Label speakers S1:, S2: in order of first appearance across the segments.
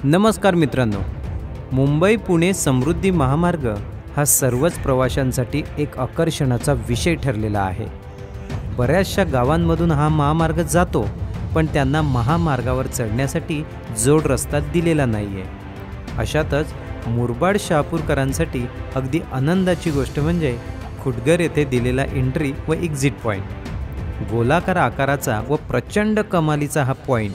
S1: नमस्कार मित्रांनो, मुंबई पुणे समृद्धी महामार्ग हा सर्वच प्रवाशांसाठी एक आकर्षणाचा विषय ठरलेला आहे। बऱ्याचशा गावांमधून हा महामार्ग जातो, पण त्यांना महामार्गावर चढण्यासाठी जोड रस्ता दिलेला नाहीये। अशातच मुरबाड शहापूरकरांसाठी अगदी आनंदाची गोष्ट म्हणजे खुटघर येथे दिलेला एंट्री व एक्झिट पॉइंट। गोलाकार आकाराचा व प्रचंड कमालीचा हा पॉइंट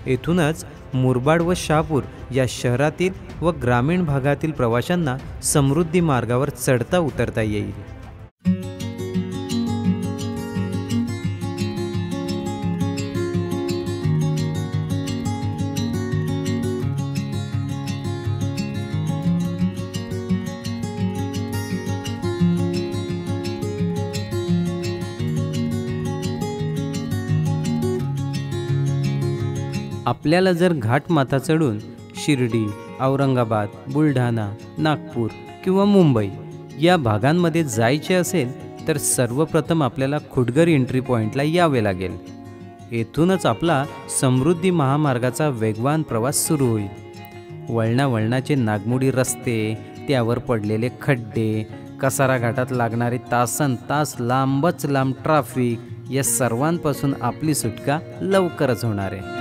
S1: येथूनच मुरबाड व शहापूर या शहरातील व ग्रामीण भागातील प्रवाशांना समृद्धी मार्गावर चढता उतरता येईल। आपल्याला जर घाटमाथा चढून शिर्डी, औरंगाबाद, बुलढाणा, नागपूर किंवा मुंबई या भागांमध्ये जायचे असेल तर सर्वप्रथम आपल्याला खुटघर एंट्री पॉइंटला यावे लागेल। येथूनच आपला समृद्धी महामार्गाचा वेगवान प्रवास सुरू होईल। वळणावळणाचे नागमोडी रस्ते, त्यावर पडलेले खड्डे, कसारा घाटात लागणारे तासनतास लांबच लांब ट्रॅफिक या सर्वांपासून आपली सुटका लवकरच होणार आहे।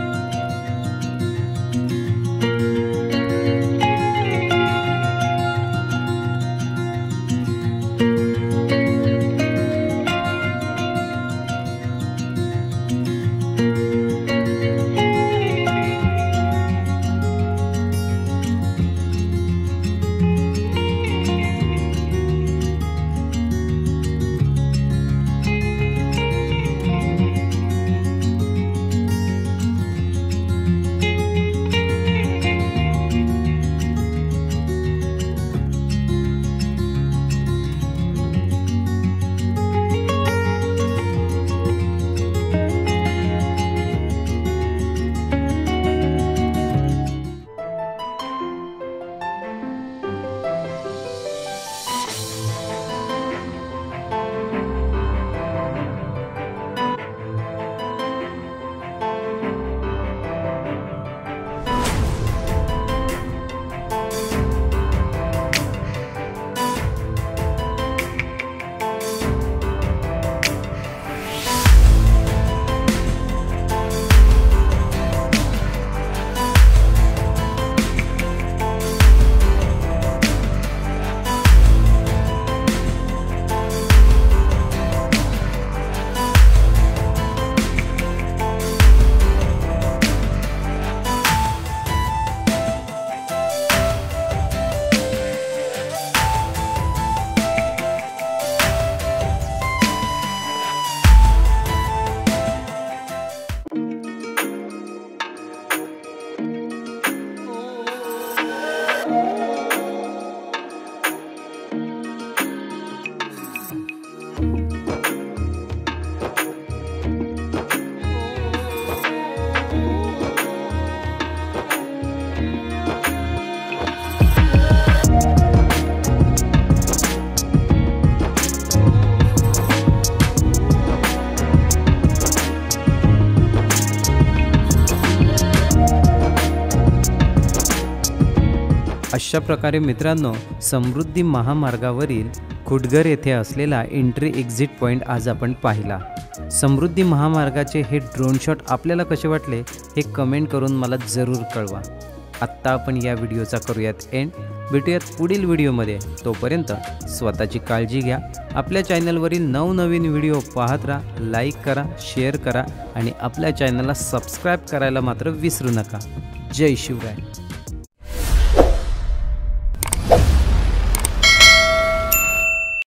S1: अशा प्रकारे मित्रांनो, समृद्धी महामार्गावरील खुटघर येथे असलेला एंट्री एक्झिट पॉइंट आज आपण पाहिला। समृद्धी महामार्गाचे हे ड्रोन शॉट आपल्याला कसे वाटले हे कमेंट करून मला जरूर कळवा। आत्ता आपण या व्हिडिओचा करूयात एंड, भेटूयात पुढील व्हिडिओमध्ये। तोपर्यंत स्वतःची काळजी घ्या। आपल्या चॅनलवरील नवनवीन व्हिडिओ पाहत राहा, लाईक करा, शेअर करा आणि आपल्या चॅनलला सबस्क्राईब करायला मात्र विसरू नका। जय शिवराय।